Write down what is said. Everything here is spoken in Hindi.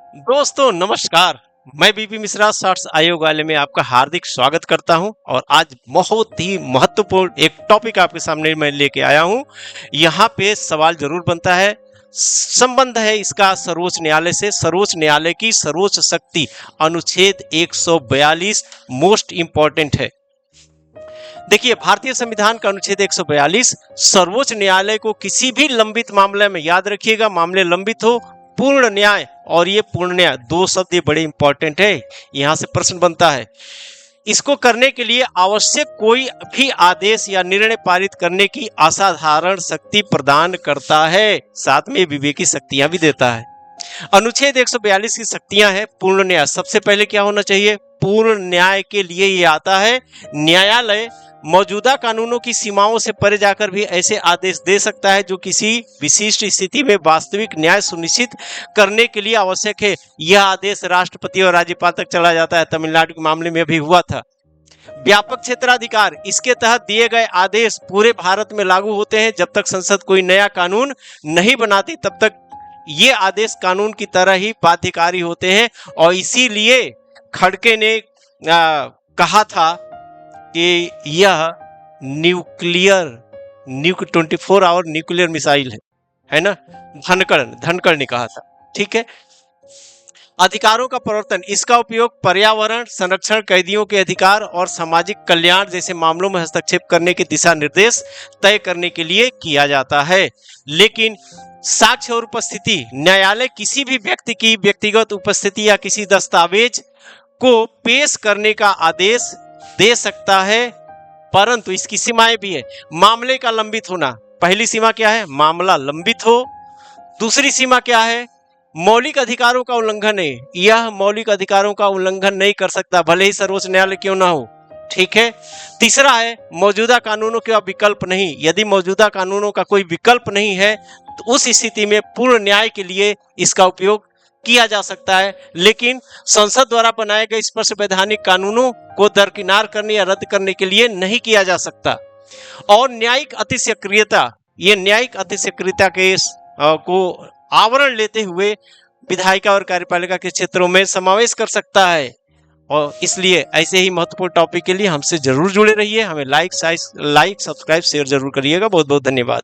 दोस्तों नमस्कार। मैं बीपी मिश्रा शॉर्ट्स आयोग वाले में आपका हार्दिक स्वागत करता हूं और आज बहुत ही महत्वपूर्ण एक टॉपिक आपके सामने मैं लेके आया हूं। यहां पे सवाल जरूर बनता है, संबंध है इसका सर्वोच्च न्यायालय से। सर्वोच्च न्यायालय की सर्वोच्च शक्ति अनुच्छेद 142 मोस्ट इंपॉर्टेंट है। देखिए, भारतीय संविधान का अनुच्छेद 142 सर्वोच्च न्यायालय को किसी भी लंबित मामले में, याद रखिएगा, मामले लंबित हो, पूर्ण न्याय, और ये पूर्ण न्याय दो शब्द ये बड़े इंपॉर्टेंट है। यहां से प्रश्न बनता है, इसको करने के लिए आवश्यक कोई भी आदेश या निर्णय पारित करने की असाधारण शक्ति प्रदान करता है, साथ में विवेकी शक्तियां भी देता है। अनुच्छेद 142 की शक्तियां हैं पूर्ण न्याय। सबसे पहले क्या होना चाहिए? पूर्ण न्याय के लिए ये आता है, न्यायालय मौजूदा कानूनों की सीमाओं से परे जाकर भी ऐसे आदेश दे सकता है जो किसी विशिष्ट स्थिति में वास्तविक न्याय सुनिश्चित करने के लिए आवश्यक है। यह आदेश राष्ट्रपति और राज्यपाल तक चला जाता है। तमिलनाडु के मामले में भी हुआ था। व्यापक क्षेत्राधिकार, इसके तहत दिए गए आदेश पूरे भारत में लागू होते हैं। जब तक संसद कोई नया कानून नहीं बनाती तब तक ये आदेश कानून की तरह ही बाध्यकारी होते हैं। और इसीलिए खड़गे ने कहा था कि यह 24 आवर न्यूक्लियर मिसाइल है ना। धनखड़ ने कहा था। ठीक है। अधिकारों का प्रवर्तन, इसका उपयोग पर्यावरण संरक्षण, कैदियों के अधिकार और सामाजिक कल्याण जैसे मामलों में हस्तक्षेप करने के दिशा निर्देश तय करने के लिए किया जाता है। लेकिन साक्ष्य और उपस्थिति, न्यायालय किसी भी व्यक्ति की व्यक्तिगत उपस्थिति या किसी दस्तावेज को पेश करने का आदेश दे सकता है, परंतु इसकी सीमाएं भी है। मामले का लंबित होना, पहली सीमा क्या है? मामला लंबित हो। दूसरी सीमा क्या है? मौलिक अधिकारों का उल्लंघन है। यह मौलिक अधिकारों का उल्लंघन नहीं कर सकता, भले ही सर्वोच्च न्यायालय क्यों ना हो। ठीक है। तीसरा है, मौजूदा कानूनों का विकल्प नहीं। यदि मौजूदा कानूनों का कोई विकल्प नहीं है तो उस स्थिति में पूर्ण न्याय के लिए इसका उपयोग किया जा सकता है। लेकिन संसद द्वारा बनाए गए स्पष्ट वैधानिक कानूनों को दरकिनार करने या रद्द करने के लिए नहीं किया जा सकता। और न्यायिक अतिशयक्रियता, ये न्यायिक अतिशयक्रियता के को आवरण लेते हुए विधायिका और कार्यपालिका के क्षेत्रों में समावेश कर सकता है। और इसलिए ऐसे ही महत्वपूर्ण टॉपिक के लिए हमसे जरूर जुड़े रहिए। हमें लाइक, सब्सक्राइब, शेयर जरूर करिएगा। बहुत बहुत धन्यवाद।